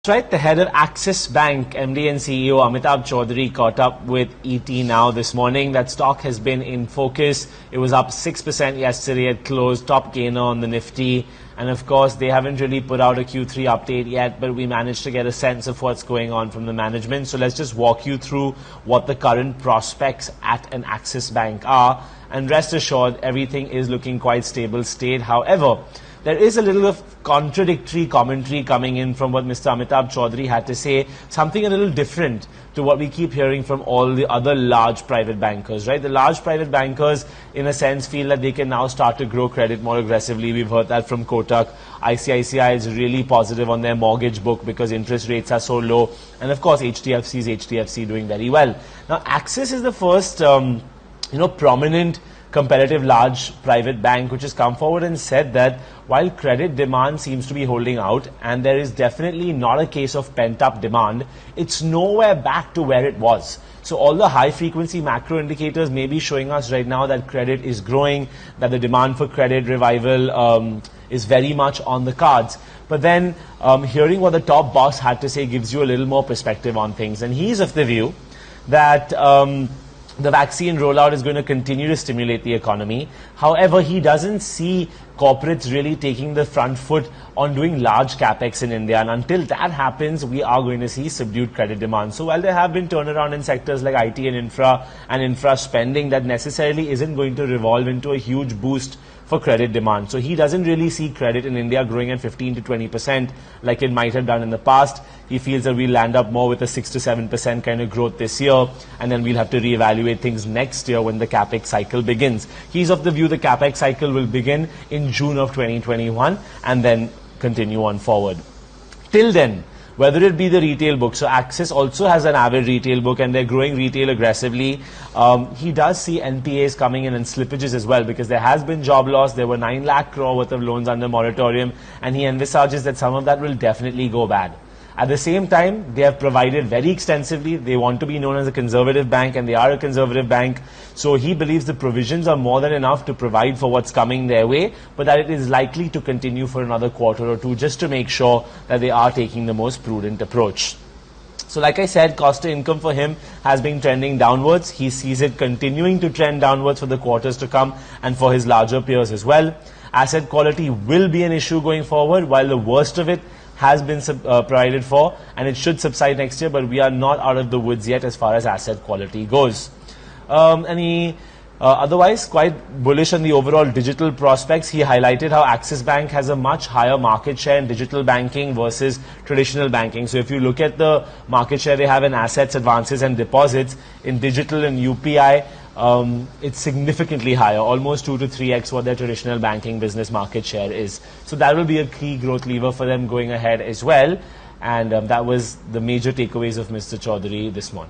That's right, the head of Axis Bank MD&CEO Amitabh Chaudhry caught up with ETNOW this morning. That stock has been in focus. It was up 6% yesterday at close, top gainer on the Nifty. And of course, they haven't really put out a Q3 update yet, but we managed to get a sense of what's going on from the management. So let's just walk you through what the current prospects at an Axis Bank are. And rest assured, everything is looking quite stable state. However, there is a little of contradictory commentary coming in from what Mr. Amitabh Chaudhry had to say, something a little different to what we keep hearing from all the other large private bankers, right? The large private bankers, in a sense, feel that they can now start to grow credit more aggressively. We've heard that from Kotak. ICICI is really positive on their mortgage book because interest rates are so low. And of course, HDFC doing very well. Now, Axis is the first, prominent competitive large private bank which has come forward and said that while credit demand seems to be holding out and there is definitely not a case of pent-up demand, it's nowhere back to where it was. So all the high frequency macro indicators may be showing us right now that credit is growing, that the demand for credit revival is very much on the cards. But then hearing what the top boss had to say gives you a little more perspective on things. And he's of the view that the vaccine rollout is going to continue to stimulate the economy. However, he doesn't see corporates really taking the front foot on doing large CAPEX in India. And until that happens, we are going to see subdued credit demand. So while there have been turnaround in sectors like IT and infra spending, that necessarily isn't going to revolve into a huge boost for credit demand. So he doesn't really see credit in India growing at 15 to 20% like it might have done in the past. He feels that we'll land up more with a 6 to 7% kind of growth this year, and then we'll have to reevaluate things next year when the CAPEX cycle begins. He's of the view the CAPEX cycle will begin in June of 2021 and then continue on forward. Till then, whether it be the retail book, so Axis also has an avid retail book and they're growing retail aggressively. He does see NPAs coming in and slippages as well because there has been job loss. There were 9 lakh crore worth of loans under moratorium, and he envisages that some of that will definitely go bad. At the same time, they have provided very extensively. They want to be known as a conservative bank, and they are a conservative bank. So he believes the provisions are more than enough to provide for what's coming their way, but that it is likely to continue for another quarter or two just to make sure that they are taking the most prudent approach. So like I said, cost to income for him has been trending downwards. He sees it continuing to trend downwards for the quarters to come and for his larger peers as well. Asset quality will be an issue going forward, while the worst of it has been provided for, and it should subside next year, but we are not out of the woods yet as far as asset quality goes. Otherwise, quite bullish on the overall digital prospects. He highlighted how Axis Bank has a much higher market share in digital banking versus traditional banking. So if you look at the market share they have in assets, advances and deposits, in digital and UPI, it's significantly higher, almost 2 to 3x what their traditional banking business market share is. So that will be a key growth lever for them going ahead as well. And that was the major takeaways of Mr. Chaudhry this morning.